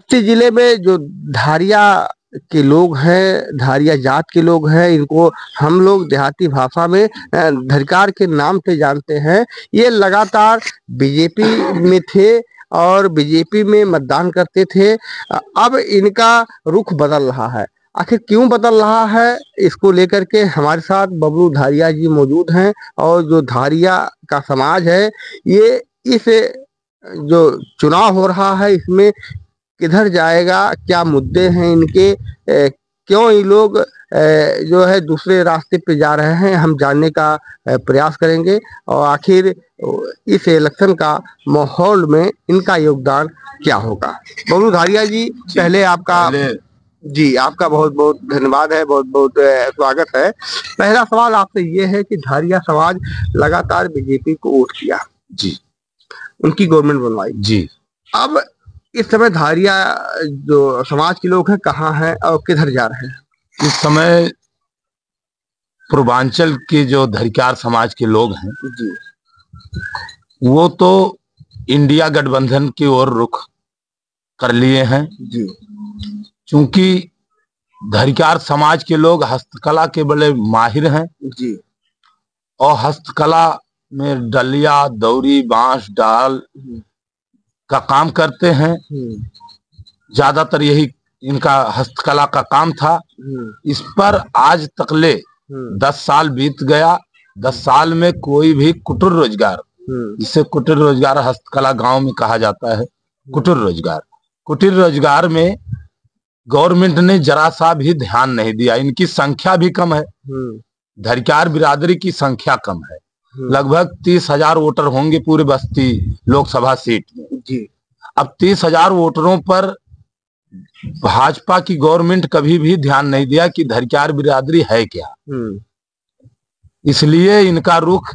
बस्ती जिले में जो धारिया के लोग हैं, धारिया जात के लोग हैं, इनको हम लोग देहाती भाषा में धरिकार के नाम से जानते हैं। ये लगातार बीजेपी में थे और बीजेपी में मतदान करते थे। अब इनका रुख बदल रहा है। आखिर क्यों बदल रहा है, इसको लेकर के हमारे साथ बबलू धारिया जी मौजूद हैं। और जो धारिया का समाज है, ये इस जो चुनाव हो रहा है इसमें किधर जाएगा, क्या मुद्दे हैं इनके, क्यों ये लोग जो है दूसरे रास्ते पे जा रहे हैं, हम जानने का प्रयास करेंगे। और आखिर इस इलेक्शन का माहौल में इनका योगदान क्या होगा। बबलू धारिया जी, पहले आपका जी आपका बहुत बहुत धन्यवाद है, बहुत बहुत स्वागत है। पहला सवाल आपसे ये है कि धारिया समाज लगातार बीजेपी को वोट किया जी, उनकी गवर्नमेंट बनवाई जी। अब इस समय धारिया जो समाज के लोग हैं कहाँ हैं और किधर जा रहे हैं? इस समय पूर्वांचल के जो धरिकार समाज के लोग हैं जी, वो तो इंडिया गठबंधन की ओर रुख कर लिए हैं जी, क्योंकि धरिकार समाज के लोग हस्तकला के बड़े माहिर हैं जी, और हस्तकला में डलिया, दौरी, बांस, डाल का काम करते हैं। ज्यादातर यही इनका हस्तकला का काम था। इस पर आज तकले 10 साल बीत गया। 10 साल में कोई भी कुटीर रोजगार, जिसे कुटीर रोजगार हस्तकला गांव में कहा जाता है, कुटीर रोजगार में गवर्नमेंट ने जरा सा भी ध्यान नहीं दिया। इनकी संख्या भी कम है, धरिकार बिरादरी की संख्या कम है। लगभग 30,000 वोटर होंगे पूरे बस्ती लोकसभा सीट में जी। अब 30,000 वोटरों पर भाजपा की गवर्नमेंट कभी भी ध्यान नहीं दिया कि धरिकार बिरादरी है क्या। इसलिए इनका रुख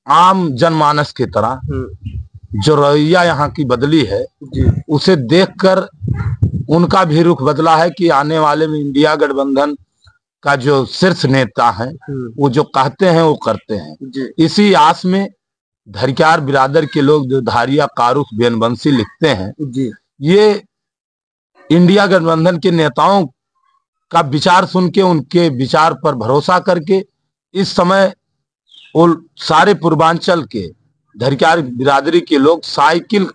आम जनमानस की तरह जो रवैया यहाँ की बदली है उसे देखकर उनका भी रुख बदला है कि आने वाले में इंडिया गठबंधन का जो शीर्ष नेता है वो जो कहते हैं वो करते हैं। इसी आस में धरिकार बिरादर के लोग जो धारिया, कारुख, बेनबंसी लिखते हैं, ये इंडिया गठबंधन के नेताओं का विचार सुन के, उनके विचार पर भरोसा करके इस समय वो सारे पूर्वांचल के धरिकार बिरादरी के लोग साइकिल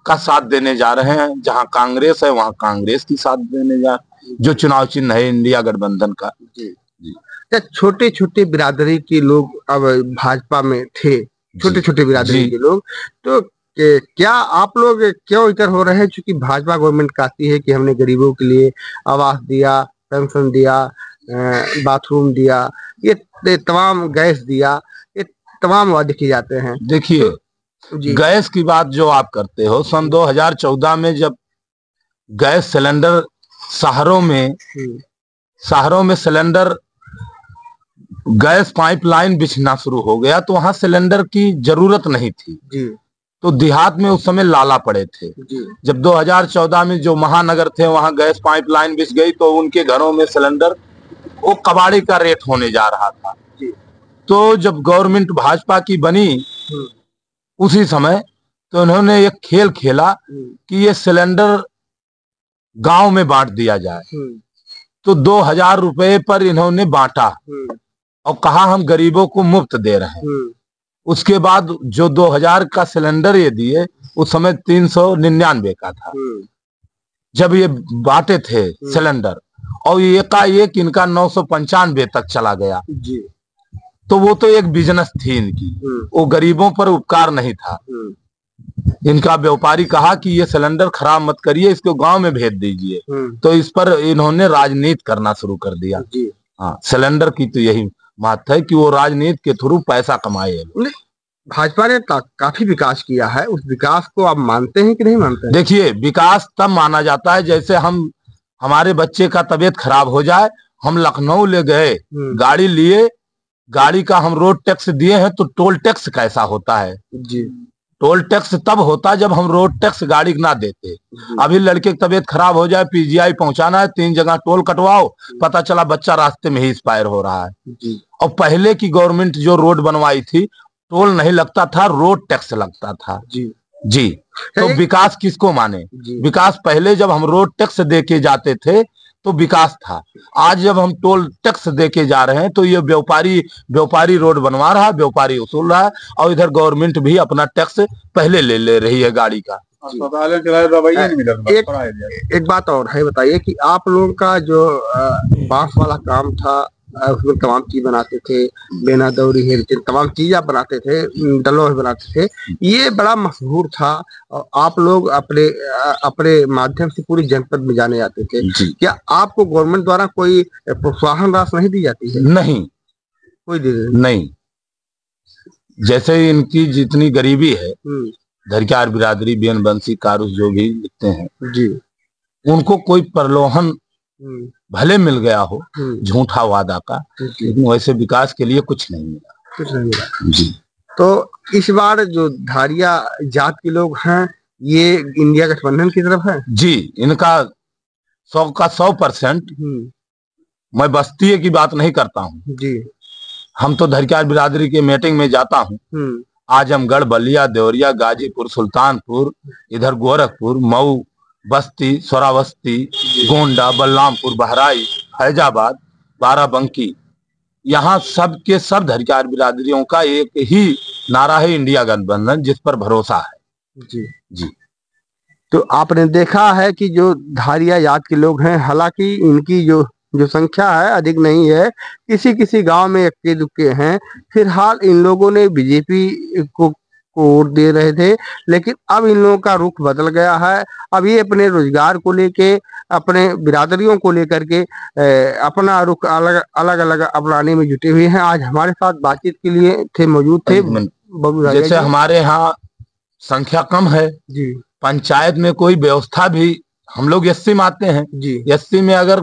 का साथ देने जा रहे हैं। जहां कांग्रेस है वहां कांग्रेस की साथ देने जा, जो चुनाव चिन्ह है इंडिया गठबंधन का। जी। छोटे छोटे बिरादरी के लोग अब भाजपा में थे, छोटे छोटे बिरादरी के लोग, तो क्या आप लोग क्यों इधर हो रहे हैं? क्योंकि भाजपा गवर्नमेंट कहती है कि हमने गरीबों के लिए आवास दिया, पेंशन दिया, बाथरूम दिया, ये तमाम गैस दिया, ये तमाम वादे किए जाते हैं। देखिए गैस की बात जो आप करते हो, सन 2014 में जब गैस सिलेंडर शहरों में सिलेंडर गैस पाइपलाइन बिछना शुरू हो गया तो वहां सिलेंडर की जरूरत नहीं थी तो देहात में उस समय लाला पड़े थे। जब 2014 में जो महानगर थे वहां गैस पाइपलाइन बिछ गई तो उनके घरों में सिलेंडर वो कबाड़ी का रेट होने जा रहा था। तो जब गवर्नमेंट भाजपा की बनी उसी समय तो उन्होंने एक खेल खेला कि ये सिलेंडर गांव में बांट दिया जाए। तो 2,000 रुपए पर इन्होंने बांटा और कहा हम गरीबों को मुफ्त दे रहे हैं। उसके बाद जो 2,000 का सिलेंडर ये दिए उस समय 399 का था जब ये बांटे थे सिलेंडर, और एकाएक इनका 995 तक चला गया। तो वो तो एक बिजनेस थी इनकी, वो गरीबों पर उपकार नहीं था। इनका व्यापारी कहा कि ये सिलेंडर खराब मत करिए, इसको गांव में भेज दीजिए। तो इस पर इन्होंने राजनीति करना शुरू कर दिया। हाँ, सिलेंडर की तो यही बात है कि वो राजनीति के थ्रू पैसा कमाए। भाजपा ने काफी विकास किया है, उस विकास को आप मानते हैं कि नहीं मानते हैं? देखिए विकास तब माना जाता है जैसे हमारे बच्चे का तबीयत खराब हो जाए, हम लखनऊ ले गए, गाड़ी लिए, गाड़ी का हम रोड टैक्स दिए हैं तो टोल टैक्स कैसा होता है जी। टोल टैक्स तब होता जब हम रोड टैक्स गाड़ी ना देते। अभी लड़के की तबीयत खराब हो जाए, पीजीआई पहुंचाना है, 3 जगह टोल कटवाओ, पता चला बच्चा रास्ते में ही एक्सपायर हो रहा है। और पहले की गवर्नमेंट जो रोड बनवाई थी टोल नहीं लगता था, रोड टैक्स लगता था। जी। तो विकास किसको माने? विकास पहले जब हम रोड टैक्स दे के जाते थे तो विकास था। आज जब हम टोल टैक्स दे के जा रहे हैं तो ये व्यापारी रोड बनवा रहा है, व्यापारी वसूल रहा है, और इधर गवर्नमेंट भी अपना टैक्स पहले ले रही है गाड़ी का। एक बात और है, बताइए कि आप लोगों का जो बांस वाला काम था, उसमें तमाम चीज बनाते थे, बेना दौरी है, तमाम चीज आप बनाते थे, डलो बनाते थे, ये बड़ा मशहूर था और आप लोग अपने माध्यम से पूरी जनपद में जाने जाते थे। क्या आपको गवर्नमेंट द्वारा कोई प्रोत्साहन राशि नहीं दी जाती है? नहीं, कोई नहीं। जैसे इनकी जितनी गरीबी है, धरकार बिरादरी, बेन बंसी, कारूस जो भी लिखते हैं जी, उनको कोई प्रलोभन भले मिल गया हो झूठा वादा का, लेकिन वैसे विकास के लिए कुछ नहीं मिला। जी। तो इस बार जो धारिया जात के लोग हैं, ये इंडिया गठबंधन की तरफ है? जी, इनका 100 का 100%। मैं बस्ती की बात नहीं करता हूँ जी। हम तो धरकार बिरादरी के मीटिंग में जाता हूँ, आजमगढ़, बलिया, देवरिया, गाजीपुर, सुल्तानपुर, इधर गोरखपुर, मऊ, बस्ती, श्रावस्ती, गोंडा, बलरामपुर, बहराइच, फैजाबाद, बाराबंकी, यहाँ सब के सब धरकार बिरादरियों का एक ही नारा है, इंडिया गठबंधन, जिस पर भरोसा है। जी जी। तो आपने देखा है कि जो धारिया जात के लोग हैं, हालांकि इनकी जो संख्या है अधिक नहीं है, किसी किसी गांव में इक्के दुक्के हैं, फिलहाल इन लोगों ने बीजेपी को वोट दे रहे थे, लेकिन अब इन लोगों का रुख बदल गया है। अब ये अपने रोजगार को लेके, अपने बिरादरियों को लेकर के अपना रुख अलग अलग अपनाने में जुटे हुए हैं। आज हमारे साथ बातचीत के लिए मौजूद थे जैसे हमारे यहाँ संख्या कम है जी, पंचायत में कोई व्यवस्था भी, हम लोग एससी में आते हैं जी, एससी में अगर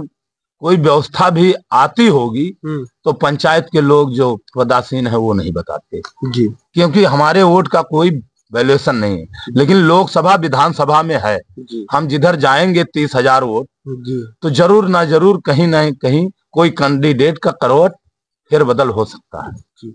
कोई व्यवस्था भी आती होगी तो पंचायत के लोग जो पदासीन है वो नहीं बताते जी, क्योंकि हमारे वोट का कोई वैल्यूएशन नहीं है। लेकिन लोकसभा विधानसभा में है, हम जिधर जाएंगे 30,000 वोट, तो जरूर ना जरूर कहीं ना कहीं कोई कैंडिडेट का करवट फेरबदल हो सकता है।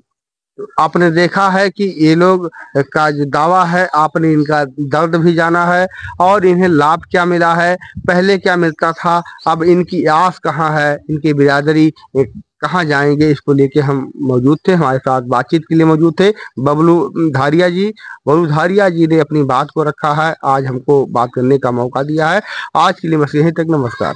आपने देखा है कि ये लोग का जो दावा है, आपने इनका दर्द भी जाना है और इन्हें लाभ क्या मिला है, पहले क्या मिलता था, अब इनकी आस कहाँ है, इनकी बिरादरी कहाँ जाएंगे, इसको लेके हम मौजूद थे। हमारे साथ बातचीत के लिए मौजूद थे बबलू धारिया जी। बबलू धारिया जी ने अपनी बात को रखा है, आज हमको बात करने का मौका दिया है। आज के लिए बस यहीं तक, नमस्कार।